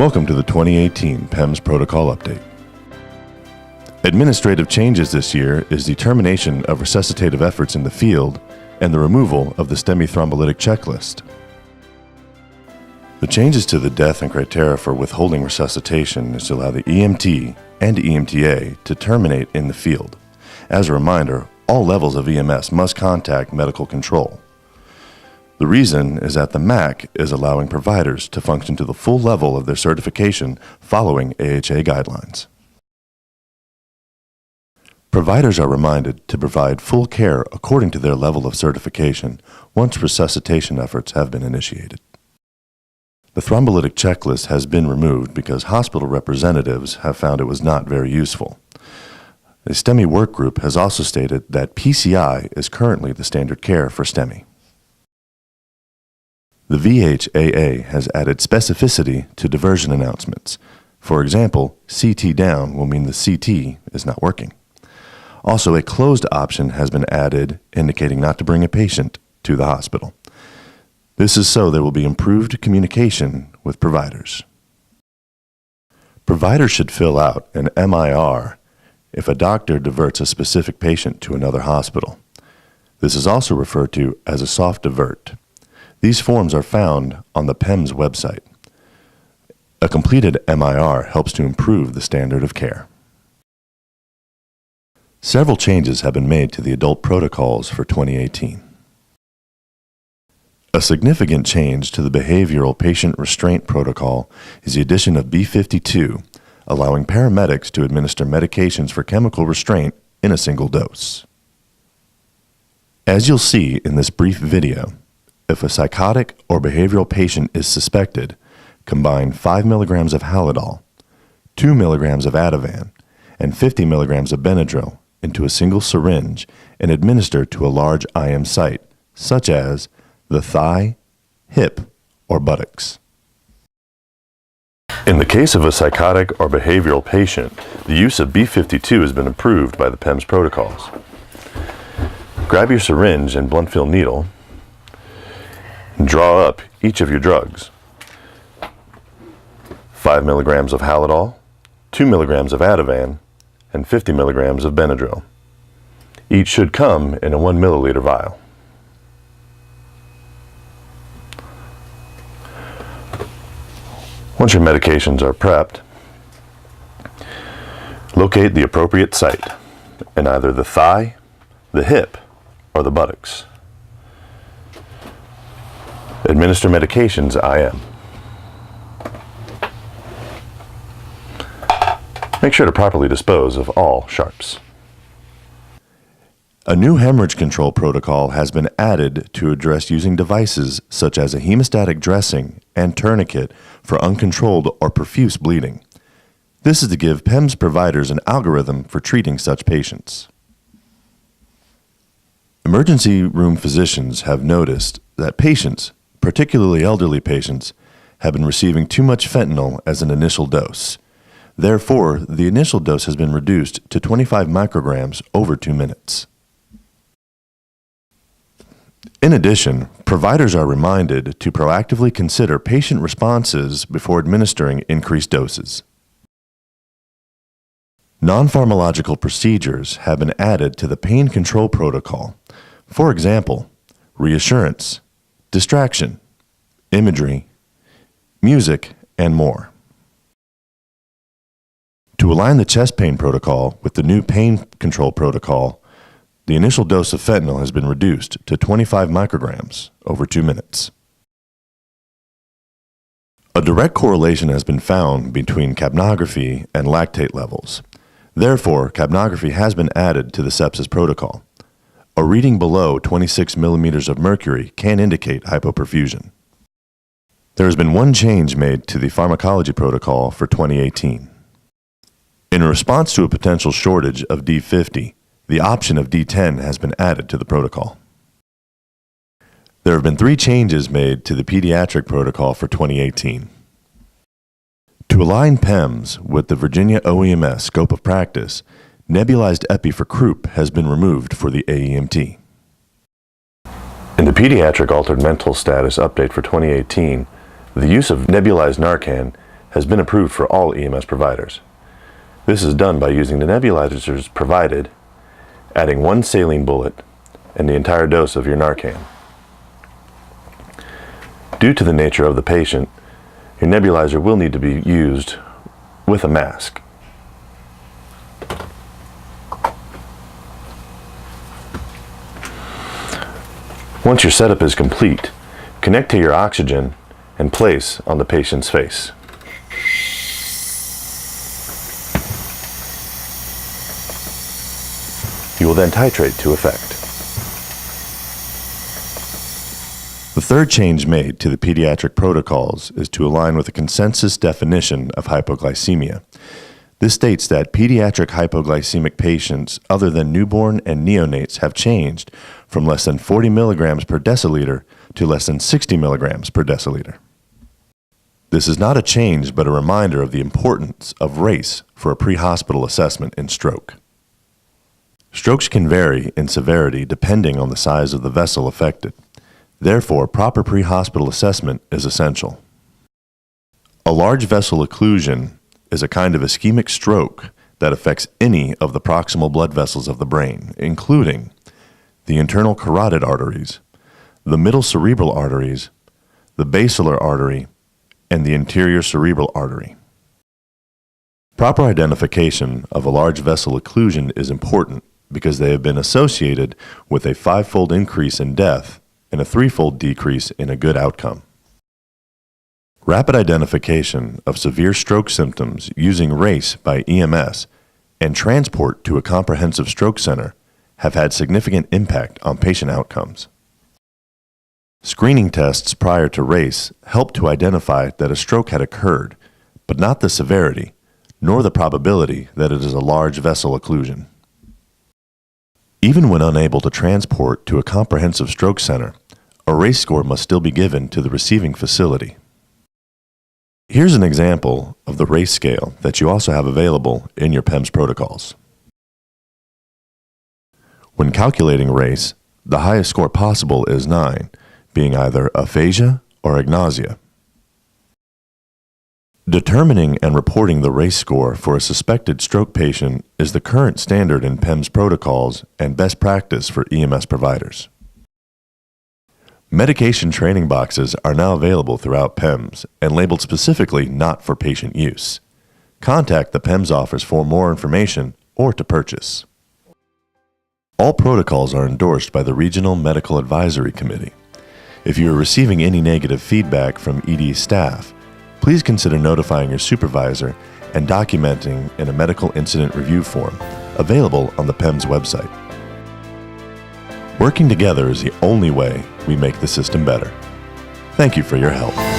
Welcome to the 2018 PEMS Protocol Update. Administrative changes this year is the termination of resuscitative efforts in the field and the removal of the STEMI thrombolytic checklist. The changes to the death and criteria for withholding resuscitation is to allow the EMT and EMTA to terminate in the field. As a reminder, all levels of EMS must contact medical control. The reason is that the MAC is allowing providers to function to the full level of their certification following AHA guidelines. Providers are reminded to provide full care according to their level of certification once resuscitation efforts have been initiated. The thrombolytic checklist has been removed because hospital representatives have found it was not very useful. The STEMI work group has also stated that PCI is currently the standard care for STEMI. The VHAA has added specificity to diversion announcements. For example, CT down will mean the CT is not working. Also, a closed option has been added indicating not to bring a patient to the hospital. This is so there will be improved communication with providers. Providers should fill out an MIR if a doctor diverts a specific patient to another hospital. This is also referred to as a soft divert. These forms are found on the PEMS website. A completed MIR helps to improve the standard of care. Several changes have been made to the adult protocols for 2018. A significant change to the behavioral patient restraint protocol is the addition of B52, allowing paramedics to administer medications for chemical restraint in a single dose. As you'll see in this brief video, if a psychotic or behavioral patient is suspected, combine 5 milligrams of Halidol, 2 milligrams of Ativan, and 50 milligrams of Benadryl into a single syringe and administer to a large IM site, such as the thigh, hip, or buttocks. In the case of a psychotic or behavioral patient, the use of B52 has been approved by the PEMS protocols. Grab your syringe and blunt fill needle and draw up each of your drugs. 5 milligrams of Halidol, 2 milligrams of Ativan, and 50 milligrams of Benadryl. Each should come in a 1 milliliter vial. Once your medications are prepped, locate the appropriate site in either the thigh, the hip, or the buttocks. Administer medications IM. Make sure to properly dispose of all sharps. A new hemorrhage control protocol has been added to address using devices such as a hemostatic dressing and tourniquet for uncontrolled or profuse bleeding. This is to give PEMS providers an algorithm for treating such patients. Emergency room physicians have noticed that patients, particularly elderly patients, have been receiving too much fentanyl as an initial dose. Therefore, the initial dose has been reduced to 25 micrograms over 2 minutes. In addition, providers are reminded to proactively consider patient responses before administering increased doses. Non-pharmacological procedures have been added to the pain control protocol. For example, reassurance, distraction, imagery, music, and more. To align the chest pain protocol with the new pain control protocol, the initial dose of fentanyl has been reduced to 25 micrograms over 2 minutes. A direct correlation has been found between capnography and lactate levels. Therefore, capnography has been added to the sepsis protocol. A reading below 26 millimeters of mercury can indicate hypoperfusion. There has been one change made to the pharmacology protocol for 2018. In response to a potential shortage of D50, the option of D10 has been added to the protocol. There have been 3 changes made to the Pediatric protocol for 2018. To align PEMS with the Virginia OEMS scope of practice, nebulized epi for croup has been removed for the AEMT. In the Pediatric Altered Mental Status Update for 2018, the use of nebulized Narcan has been approved for all EMS providers. This is done by using the nebulizers provided, adding 1 saline bullet, and the entire dose of your Narcan. Due to the nature of the patient, your nebulizer will need to be used with a mask. Once your setup is complete, connect to your oxygen and place on the patient's face. You will then titrate to effect. The third change made to the pediatric protocols is to align with a consensus definition of hypoglycemia. This states that pediatric hypoglycemic patients other than newborn and neonates have changed from less than 40 milligrams per deciliter to less than 60 milligrams per deciliter. This is not a change but a reminder of the importance of RACE for a pre-hospital assessment in stroke. Strokes can vary in severity depending on the size of the vessel affected. Therefore, proper pre-hospital assessment is essential. A large vessel occlusion is a kind of ischemic stroke that affects any of the proximal blood vessels of the brain, including the internal carotid arteries, the middle cerebral arteries, the basilar artery, and the anterior cerebral artery. Proper identification of a large vessel occlusion is important because they have been associated with a 5-fold increase in death and a 3-fold decrease in a good outcome. Rapid identification of severe stroke symptoms using RACE by EMS and transport to a comprehensive stroke center have had significant impact on patient outcomes. Screening tests prior to RACE help to identify that a stroke had occurred, but not the severity, nor the probability that it is a large vessel occlusion. Even when unable to transport to a comprehensive stroke center, a RACE score must still be given to the receiving facility. Here's an example of the RACE scale that you also have available in your PEMS protocols. When calculating RACE, the highest score possible is 9, being either aphasia or agnosia. Determining and reporting the RACE score for a suspected stroke patient is the current standard in PEMS protocols and best practice for EMS providers. Medication training boxes are now available throughout PEMS and labeled specifically not for patient use. Contact the PEMS office for more information or to purchase. All protocols are endorsed by the Regional Medical Advisory Committee. If you are receiving any negative feedback from ED staff, please consider notifying your supervisor and documenting in a medical incident review form available on the PEMS website. Working together is the only way we make the system better. Thank you for your help.